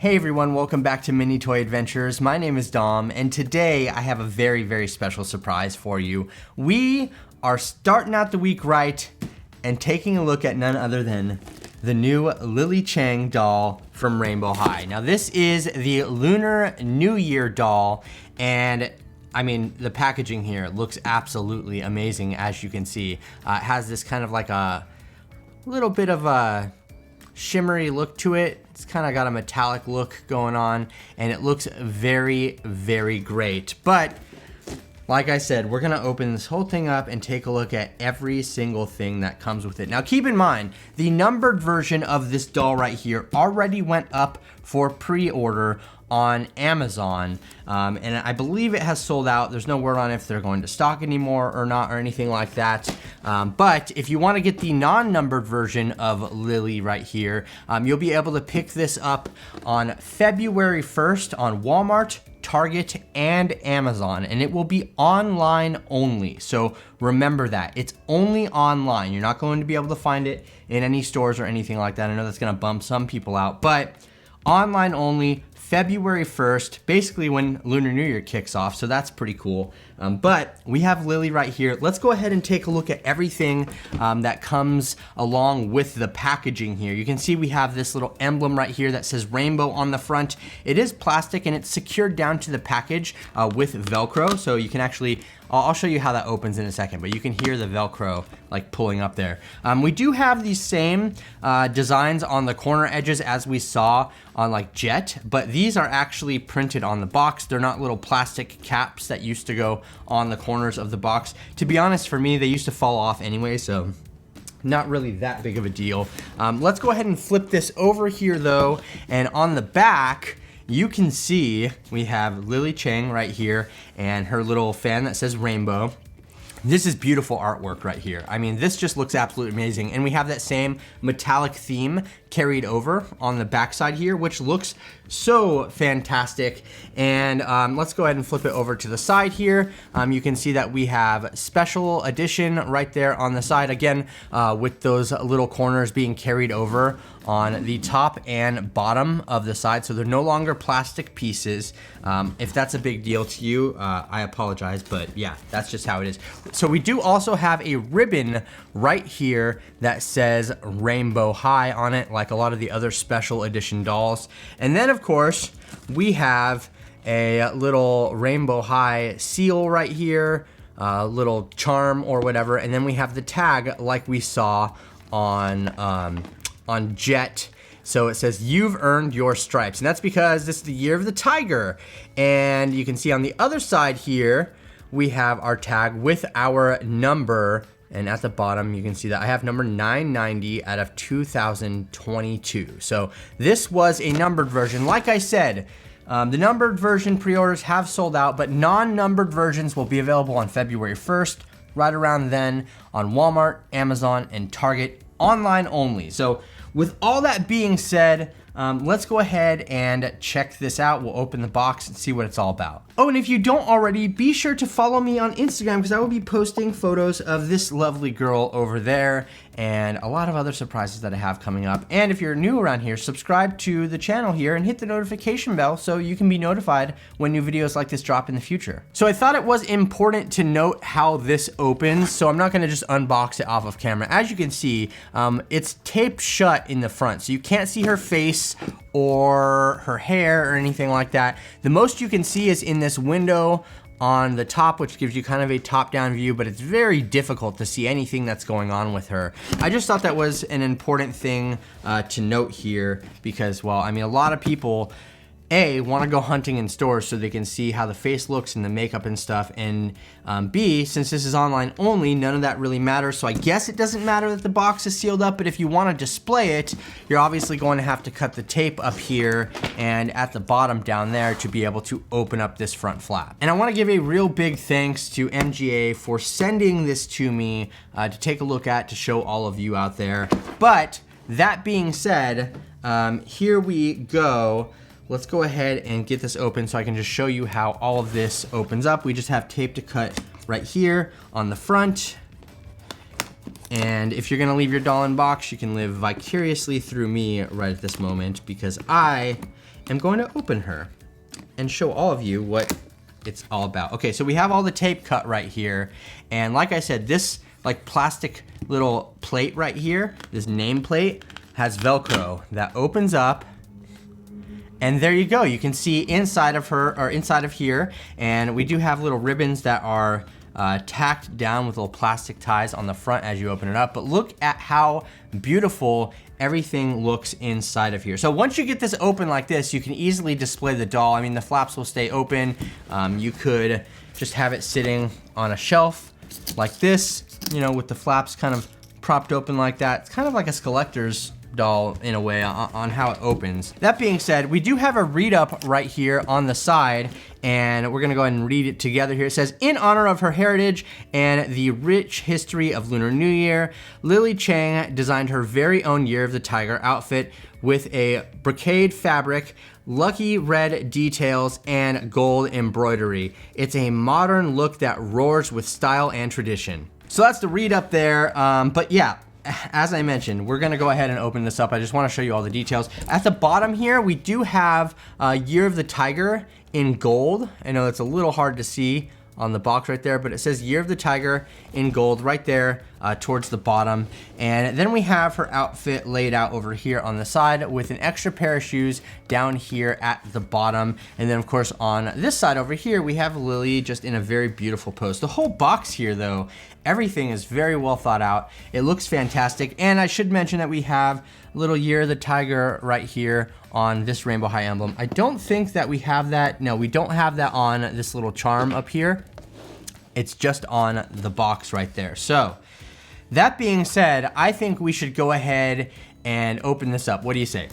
Hey everyone, welcome back to Mini Toy Adventures. My name is Dom, and today I have a very, very special surprise for you. We are starting out the week right and taking a look at none other than the new Lily Cheng doll from Rainbow High. Now this is the Lunar New Year doll, and I mean, the packaging here looks absolutely amazing, as you can see. It has this kind of like a little bit of a shimmery look to it. It's kind of got a metallic look going on, and it looks very, very great. But like I said, we're gonna open this whole thing up and take a look at every single thing that comes with it. Now keep in mind, the numbered version of this doll right here already went up for pre-order on Amazon, and I believe it has sold out. There's no word on if they're going to stock anymore or not or anything like that. But if you want to get the non-numbered version of Lily right here, you'll be able to pick this up on February 1st on Walmart, Target, and Amazon, and it will be online only. So remember that it's only online. You're not going to be able to find it in any stores or anything like that. I know that's going to bump some people out, but online only, February 1st, basically when Lunar New Year kicks off, so that's pretty cool. But we have Lily right here. Let's go ahead and take a look at everything that comes along with the packaging here. You can see we have this little emblem right here that says Rainbow on the front. It is plastic and it's secured down to the package with Velcro, so you can actually, I'll show you how that opens in a second, but you can hear the Velcro like pulling up there. We do have these same designs on the corner edges as we saw on like Jet, but these are actually printed on the box. They're not little plastic caps that used to go on the corners of the box. To be honest, for me, they used to fall off anyway, so not really that big of a deal. Let's go ahead and flip this over here though, and on the back, you can see we have Lily Cheng right here and her little fan that says Rainbow. This is beautiful artwork right here. I mean, this just looks absolutely amazing. And we have that same metallic theme carried over on the backside here, which looks so fantastic. And let's go ahead and flip it over to the side here. You can see that we have special edition right there on the side, again, with those little corners being carried over on the top and bottom of the side, so they're no longer plastic pieces. If that's a big deal to you, I apologize, but yeah, that's just how it is. So we do also have a ribbon right here that says Rainbow High on it, like a lot of the other special edition dolls. And then of course, we have a little Rainbow High seal right here, a little charm or whatever, and then we have the tag like we saw on Jet. So it says, "You've earned your stripes." And that's because this is the year of the tiger. And you can see on the other side here, we have our tag with our number. And at the bottom, you can see that I have number 990 out of 2022. So this was a numbered version. Like I said, the numbered version pre-orders have sold out, but non-numbered versions will be available on February 1st, right around then on Walmart, Amazon, and Target, online only. So with all that being said, let's go ahead and check this out. We'll open the box and see what it's all about. Oh, and if you don't already, be sure to follow me on Instagram because I will be posting photos of this lovely girl over there and a lot of other surprises that I have coming up. And if you're new around here, subscribe to the channel here and hit the notification bell so you can be notified when new videos like this drop in the future. So I thought it was important to note how this opens, so I'm not gonna just unbox it off of camera. As you can see, it's taped shut in the front, so you can't see her face or her hair or anything like that. The most you can see is in this window on the top, which gives you kind of a top-down view, but it's very difficult to see anything that's going on with her. I just thought that was an important thing to note here because, well, I mean, a lot of people, A, want to go hunting in stores so they can see how the face looks and the makeup and stuff, and B, since this is online only, none of that really matters, so I guess it doesn't matter that the box is sealed up, but if you want to display it, you're obviously going to have to cut the tape up here and at the bottom down there to be able to open up this front flap. And I want to give a real big thanks to MGA for sending this to me to take a look at, to show all of you out there. But that being said, here we go. Let's go ahead and get this open so I can just show you how all of this opens up. We just have tape to cut right here on the front. And if you're gonna leave your doll in box, you can live vicariously through me right at this moment because I am going to open her and show all of you what it's all about. Okay, so we have all the tape cut right here. And like I said, this like plastic little plate right here, this nameplate, has Velcro that opens up. And there you go. You can see inside of her, or inside of here, and we do have little ribbons that are tacked down with little plastic ties on the front as you open it up. But look at how beautiful everything looks inside of here. So once you get this open like this, you can easily display the doll. I mean, the flaps will stay open. You could just have it sitting on a shelf like this, you know, with the flaps kind of propped open like that. It's kind of like a collector's doll in a way on how it opens. That being said, we do have a read up right here on the side, and we're gonna go ahead and read it together here. It says, in honor of her heritage and the rich history of Lunar New Year, Lily Cheng designed her very own Year of the Tiger outfit with a brocade fabric, lucky red details, and gold embroidery. It's a modern look that roars with style and tradition. So that's the read up there, but yeah, as I mentioned, we're gonna go ahead and open this up. I just wanna show you all the details. At the bottom here, we do have Year of the Tiger in gold. I know it's a little hard to see on the box right there, but it says Year of the Tiger in gold right there towards the bottom. And then we have her outfit laid out over here on the side with an extra pair of shoes down here at the bottom. And then of course on this side over here, we have Lily just in a very beautiful pose. The whole box here though, everything is very well thought out. It looks fantastic. And I should mention that we have little Year of the Tiger right here on this Rainbow High emblem. I don't think that we have that. No, we don't have that on this little charm up here. It's just on the box right there. So that being said, I think we should go ahead and open this up. What do you say?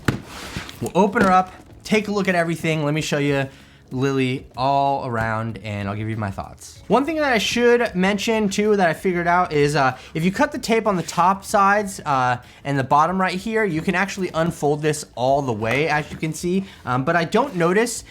We'll open her up, take a look at everything. Let me show you Lily all around, and I'll give you my thoughts. One thing that I should mention too that I figured out is if you cut the tape on the top sides and the bottom right here, you can actually unfold this all the way, as you can see, but I don't notice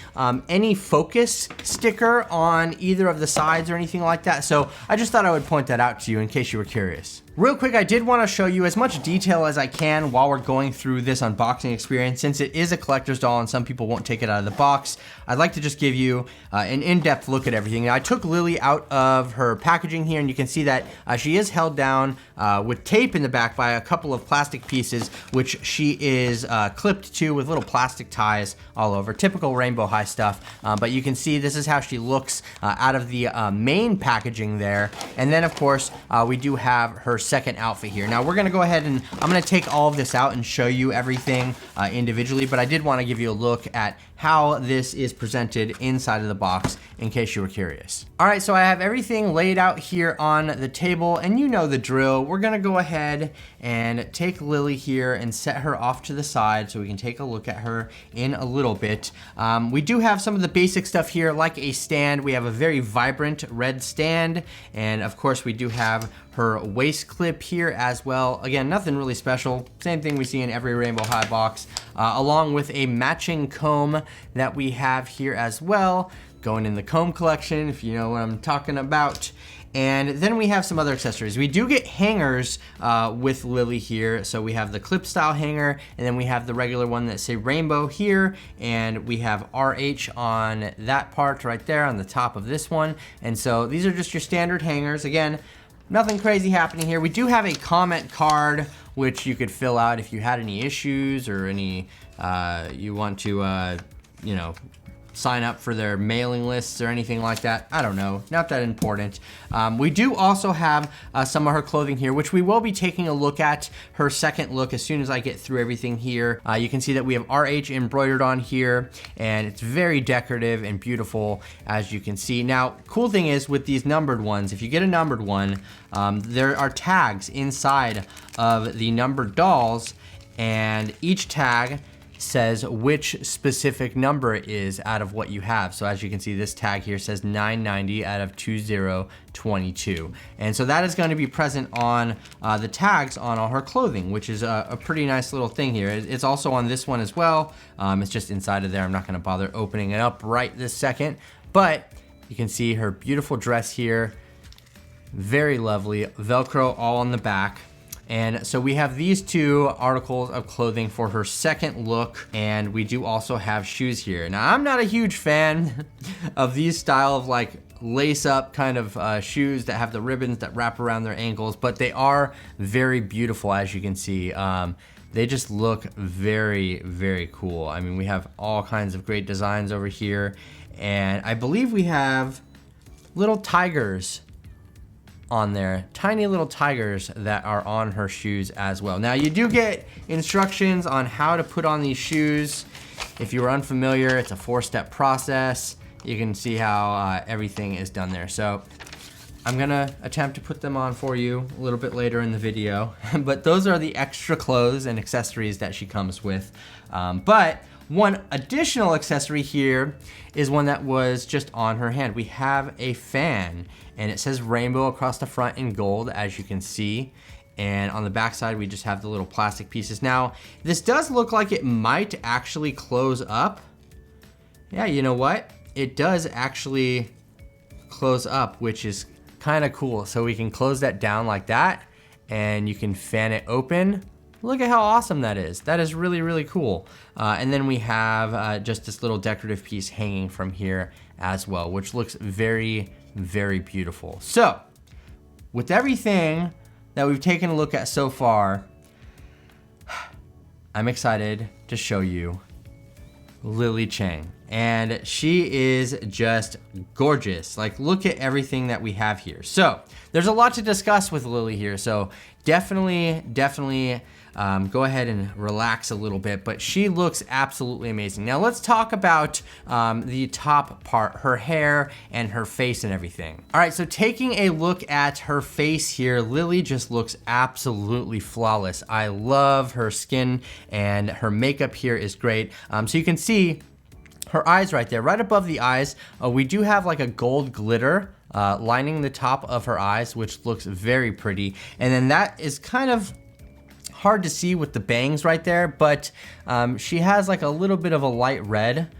any focus sticker on either of the sides or anything like that, so I just thought I would point that out to you in case you were curious. Real quick, I did want to show you as much detail as I can while we're going through this unboxing experience. Since it is a collector's doll and some people won't take it out of the box, I'd like to just give you an in-depth look at everything. Now, I took Lily out of her packaging here, and you can see that she is held down with tape in the back by a couple of plastic pieces, which she is clipped to with little plastic ties all over. Typical Rainbow High stuff, but you can see this is how she looks out of the main packaging there. And then, of course, we do have her second outfit here. Now we're gonna go ahead and I'm gonna take all of this out and show you everything individually, but I did want to give you a look at how this is presented inside of the box in case you were curious. All right, so I have everything laid out here on the table, and you know the drill. We're gonna go ahead and take Lily here and set her off to the side so we can take a look at her in a little bit. We do have some of the basic stuff here, like a stand. We have a very vibrant red stand, and of course we do have her waist clip here as well. Again, nothing really special. Same thing we see in every Rainbow High box, along with a matching comb that we have here as well, going in the comb collection, if you know what I'm talking about. And then we have some other accessories. We do get hangers with Lily here. So we have the clip style hanger, and then we have the regular one that say rainbow here, and we have RH on that part right there on the top of this one. And so these are just your standard hangers. Again, nothing crazy happening here. We do have a comment card which you could fill out if you had any issues or any you want to you know, sign up for their mailing lists or anything like that. I don't know, not that important. We do also have some of her clothing here, which we will be taking a look at her second look as soon as I get through everything here. You can see that we have RH embroidered on here, and it's very decorative and beautiful, as you can see. Now, cool thing is with these numbered ones, if you get a numbered one, there are tags inside of the numbered dolls, and each tag says which specific number it is out of what you have. So as you can see, this tag here says 990 out of 2022. And so that is going to be present on the tags on all her clothing, which is a pretty nice little thing here. It's also on this one as well. It's just inside of there. I'm not going to bother opening it up right this second, but you can see her beautiful dress here. Very lovely. Velcro all on the back. And so we have these two articles of clothing for her second look, and we do also have shoes here. Now, I'm not a huge fan of these style of like lace up kind of shoes that have the ribbons that wrap around their ankles, but they are very beautiful, as you can see. They just look very, very cool. I mean, we have all kinds of great designs over here, and I believe we have little tigers on there, tiny little tigers that are on her shoes as well. Now, you do get instructions on how to put on these shoes. If you are unfamiliar, it's a 4-step process. You can see how everything is done there. So I'm gonna attempt to put them on for you a little bit later in the video, but those are the extra clothes and accessories that she comes with. But one additional accessory here is one that was just on her hand. We have a fan, and it says rainbow across the front in gold, as you can see. And on the back side, we just have the little plastic pieces. Now, this does look like it might actually close up. Yeah, you know what? It does actually close up, which is kind of cool. So we can close that down like that, and you can fan it open. Look at how awesome that is. That is really, really cool. And then we have just this little decorative piece hanging from here as well, which looks very, very beautiful. So with everything that we've taken a look at so far, I'm excited to show you Lily Cheng. And she is just gorgeous. Like, look at everything that we have here. So there's a lot to discuss with Lily here. So definitely go ahead and relax a little bit, but she looks absolutely amazing. Now let's talk about the top part, her hair and her face and everything. All right, so taking a look at her face here, Lily just looks absolutely flawless. I love her skin, and her makeup here is great. So you can see her eyes right there, right above the eyes. We do have like a gold glitter lining the top of her eyes, which looks very pretty. And then that is kind of hard to see with the bangs right there, but she has like a little bit of a light red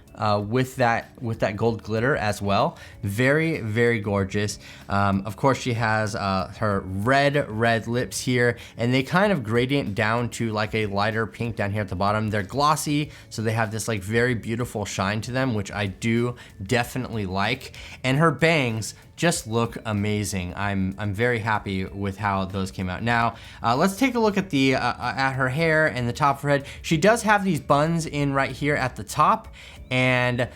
with that gold glitter as well. Very, very gorgeous. Of course, she has her red lips here, and they kind of gradient down to like a lighter pink down here at the bottom. They're glossy, so they have this like very beautiful shine to them, which I do definitely like. And her bangs just look amazing. I'm very happy with how those came out. Now, let's take a look at the at her hair and the top of her head. She does have these buns in right here at the top, and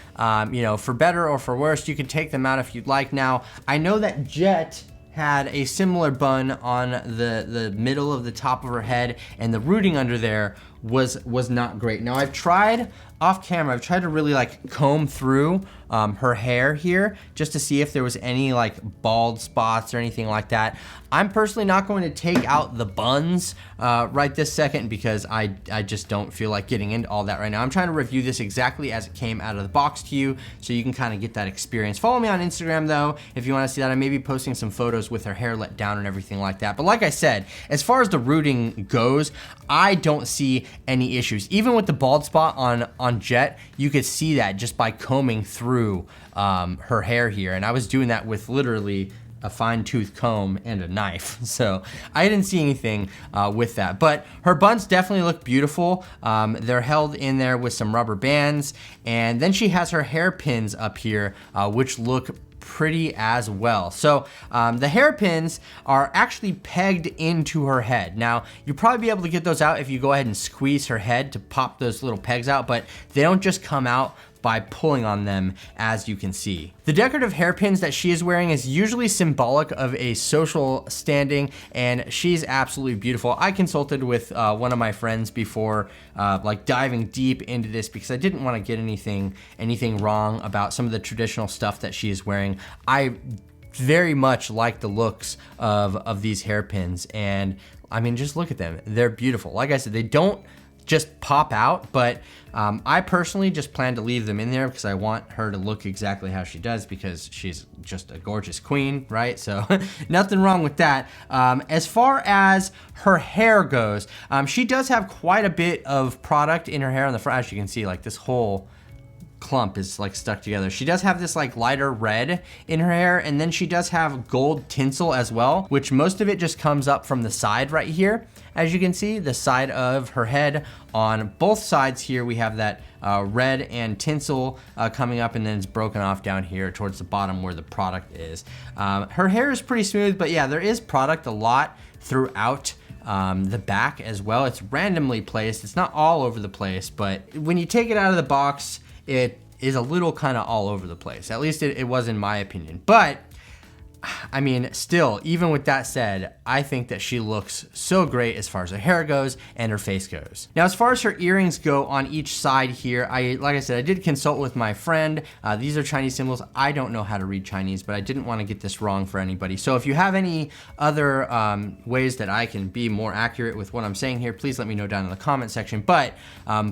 you know, for better or for worse, you can take them out if you'd like. Now, I know that Jet had a similar bun on the middle of the top of her head, and the rooting under there was not great. Now, I've tried off camera, I've tried to really like comb through her hair here just to see if there was any like bald spots or anything like that. I'm personally not going to take out the buns right this second, because I just don't feel like getting into all that right now. I'm trying to review this exactly as it came out of the box to you, so you can kind of get that experience. Follow me on Instagram though if you want to see that. I may be posting some photos with her hair let down and everything like that. But like I said, as far as the rooting goes, I don't see any issues. Even with the bald spot on Jet, you could see that just by combing through her hair here. And I was doing that with literally a fine-tooth comb and a knife. So I didn't see anything with that. But her buns definitely look beautiful. They're held in there with some rubber bands. And then she has her hairpins up here, which look pretty as well. So the hairpins are actually pegged into her head. Now, you'll probably be able to get those out if you go ahead and squeeze her head to pop those little pegs out, but they don't just come out by pulling on them, as you can see. The decorative hairpins that she is wearing is usually symbolic of a social standing, and she's absolutely beautiful. I consulted with one of my friends before like diving deep into this, because I didn't want to get anything wrong about some of the traditional stuff that she is wearing. I very much like the looks of these hairpins, and I mean, just look at them. They're beautiful. Like I said, they don't just pop out, but I personally just plan to leave them in there because I want her to look exactly how she does, because she's just a gorgeous queen, right? So nothing wrong with that. As far as her hair goes, she does have quite a bit of product in her hair on the front. As you can see, like this whole clump is like stuck together. She does have this like lighter red in her hair, and then she does have gold tinsel as well, which most of it just comes up from the side right here. As you can see, the side of her head, on both sides here, we have that red and tinsel coming up, and then it's broken off down here towards the bottom where the product is. Her hair is pretty smooth, but yeah, there is product a lot throughout the back as well. It's randomly placed. It's not all over the place, but when you take it out of the box, it is a little kind of all over the place. At least it was in my opinion. But I mean, still, even with that said, I think that she looks so great as far as her hair goes and her face goes. Now, as far as her earrings go on each side here, like I said, I did consult with my friend. These are Chinese symbols. I don't know how to read Chinese, but I didn't want to get this wrong for anybody. So if you have any other ways that I can be more accurate with what I'm saying here, please let me know down in the comment section. But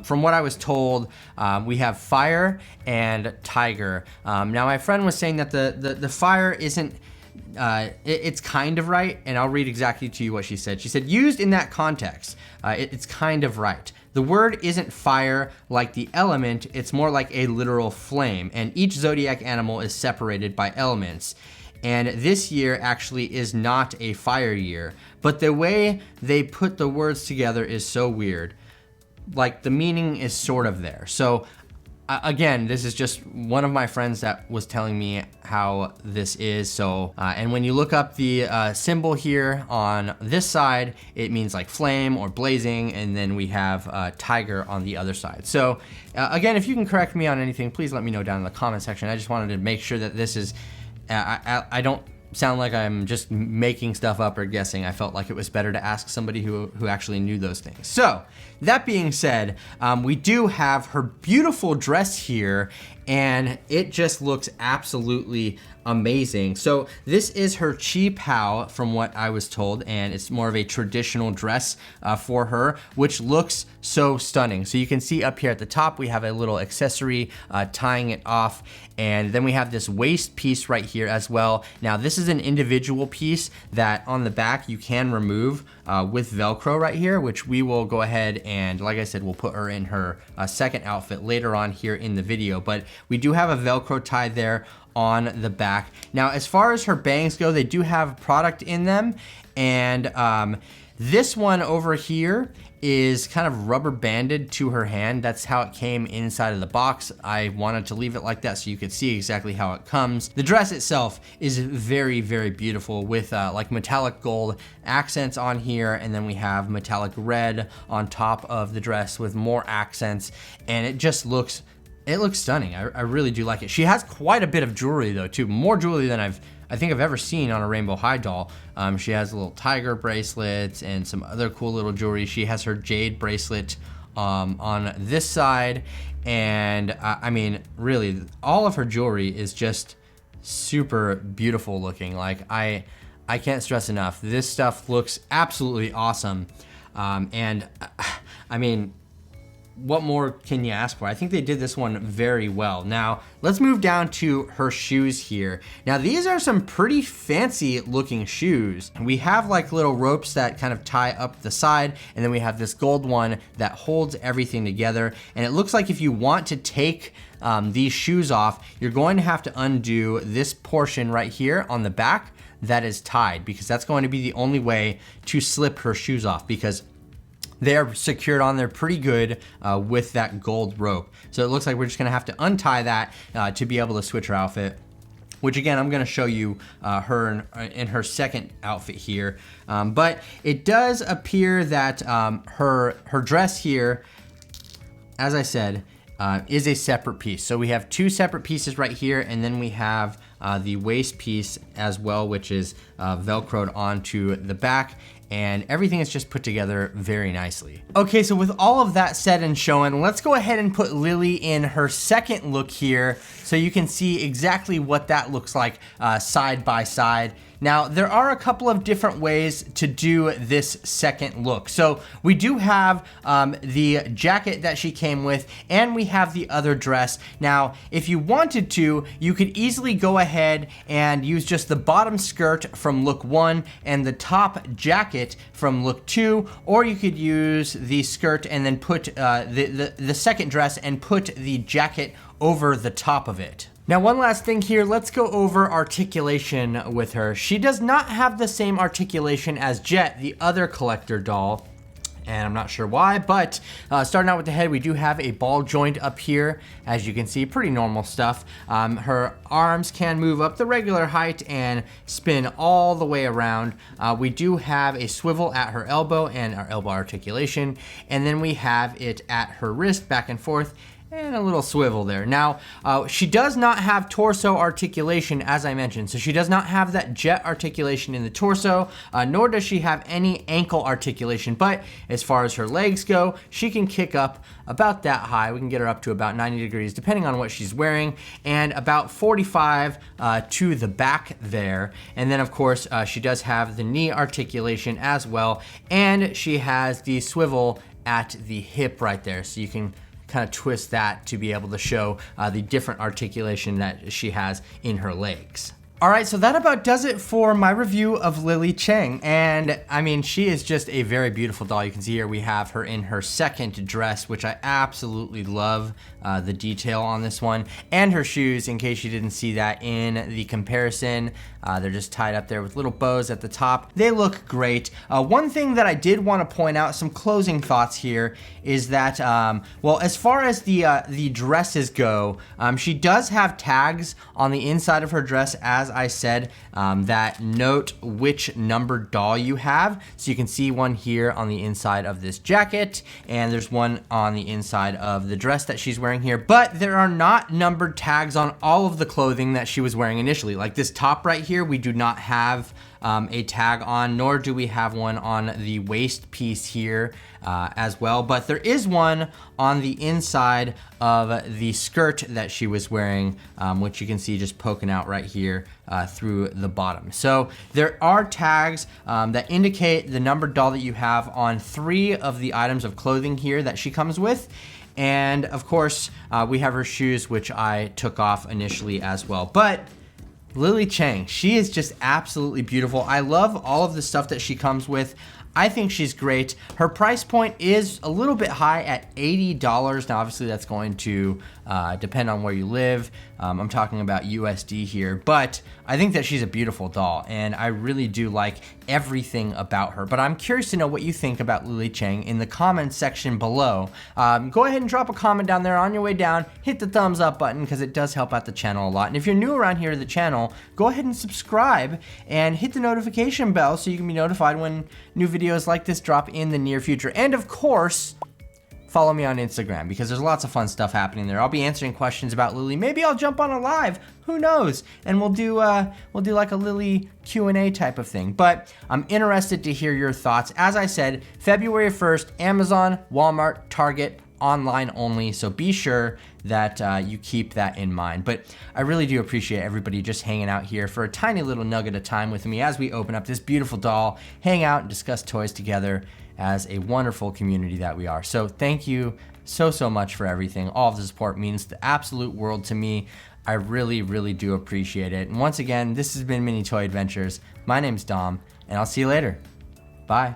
from what I was told, we have fire and tiger. Now, my friend was saying that the fire isn't, it's kind of right, and I'll read exactly to you what she said. She said, used in that context, it's kind of right. The word isn't fire like the element, it's more like a literal flame, and each zodiac animal is separated by elements. And this year actually is not a fire year, but the way they put the words together is so weird. Like, the meaning is sort of there. So again, this is just one of my friends that was telling me how this is. So, and when you look up the symbol here on this side, it means like flame or blazing, and then we have tiger on the other side. So again, if you can correct me on anything, please let me know down in the comment section. I just wanted to make sure that this is, I don't sound like I'm just making stuff up or guessing. I felt like it was better to ask somebody who actually knew those things. So that being said, we do have her beautiful dress here, and it just looks absolutely amazing. So this is her chi pao from what I was told, and it's more of a traditional dress for her, which looks so stunning. So you can see up here at the top, we have a little accessory tying it off, and then we have this waist piece right here as well. Now this is an individual piece that on the back you can remove with Velcro right here, which we will go ahead and, like I said, we'll put her in her second outfit later on here in the video. But we do have a Velcro tie there on the back. Now, as far as her bangs go, they do have product in them, and this one over here is kind of rubber banded to her hand. That's how it came inside of the box. I wanted to leave it like that so you could see exactly how it comes. The dress itself is very, very beautiful with like metallic gold accents on here, and then we have metallic red on top of the dress with more accents, and it just looks, it looks stunning. I really do like it. She has quite a bit of jewelry though too, more jewelry than I think I've ever seen on a Rainbow High doll. She has little tiger bracelets and some other cool little jewelry. She has her jade bracelet on this side, and I mean, really, all of her jewelry is just super beautiful looking. Like, I can't stress enough, this stuff looks absolutely awesome. And I mean, what more can you ask for? I think they did this one very well. Now, let's move down to her shoes here. Now, these are some pretty fancy looking shoes. We have like little ropes that kind of tie up the side, and then we have this gold one that holds everything together. And it looks like if you want to take these shoes off, you're going to have to undo this portion right here on the back that is tied, because that's going to be the only way to slip her shoes off, because they're secured on there pretty good with that gold rope. So it looks like we're just gonna have to untie that to be able to switch her outfit, which again, I'm gonna show you her in her second outfit here. But it does appear that her dress here, as I said, is a separate piece. So we have two separate pieces right here, and then we have the waist piece as well, which is Velcroed onto the back, and everything is just put together very nicely. Okay, so with all of that said and shown, let's go ahead and put Lily in her second look here so you can see exactly what that looks like side by side. Now, there are a couple of different ways to do this second look. So we do have the jacket that she came with, and we have the other dress. Now, if you wanted to, you could easily go ahead and use just the bottom skirt from look 1 and the top jacket from look 2, or you could use the skirt and then put the second dress and put the jacket over the top of it. Now, one last thing here, let's go over articulation with her. She does not have the same articulation as Jet, the other collector doll, and I'm not sure why, but starting out with the head, we do have a ball joint up here. As you can see, pretty normal stuff. Her arms can move up the regular height and spin all the way around. We do have a swivel at her elbow and our elbow articulation, and then we have it at her wrist, back and forth, and a little swivel there. Now, she does not have torso articulation, as I mentioned. So she does not have that Jet articulation in the torso, nor does she have any ankle articulation. But as far as her legs go, she can kick up about that high. We can get her up to about 90 degrees, depending on what she's wearing, and about 45 to the back there. And then, of course, she does have the knee articulation as well, and she has the swivel at the hip right there. So you can kind of twist that to be able to show the different articulation that she has in her legs. All right, so that about does it for my review of Lily Cheng. And I mean, she is just a very beautiful doll. You can see here we have her in her second dress, which I absolutely love the detail on this one. And her shoes, in case you didn't see that in the comparison. They're just tied up there with little bows at the top. They look great. One thing that I did want to point out, some closing thoughts here, is that, well, as far as the dresses go, she does have tags on the inside of her dress, as I said, that note which numbered doll you have. So you can see one here on the inside of this jacket, and there's one on the inside of the dress that she's wearing here. But there are not numbered tags on all of the clothing that she was wearing initially. Like this top right here, we do not have a tag on, nor do we have one on the waist piece here as well. But there is one on the inside of the skirt that she was wearing, which you can see just poking out right here through the bottom. So there are tags that indicate the numbered doll that you have on 3 of the items of clothing here that she comes with. And of course, we have her shoes, which I took off initially as well. But Lily Cheng, she is just absolutely beautiful. I love all of the stuff that she comes with. I think she's great. Her price point is a little bit high at $80. Now, obviously, that's going to depend on where you live. I'm talking about USD here, but I think that she's a beautiful doll, and I really do like everything about her. But I'm curious to know what you think about Lily Cheng in the comments section below. Go ahead and drop a comment down there. On your way down, hit the thumbs up button because it does help out the channel a lot. And if you're new around here to the channel, go ahead and subscribe and hit the notification bell so you can be notified when new videos like this drop in the near future. And of course, follow me on Instagram because there's lots of fun stuff happening there. I'll be answering questions about Lily. Maybe I'll jump on a live, who knows? And we'll do like a Lily Q&A type of thing. But I'm interested to hear your thoughts. As I said, February 1st, Amazon, Walmart, Target, online only. So be sure that you keep that in mind. But I really do appreciate everybody just hanging out here for a tiny little nugget of time with me as we open up this beautiful doll, hang out and discuss toys together as a wonderful community that we are. So thank you so much for everything. All of the support means the absolute world to me. I really do appreciate it. And once again, this has been Mini Toy Adventures. My name's Dom, and I'll see you later. Bye.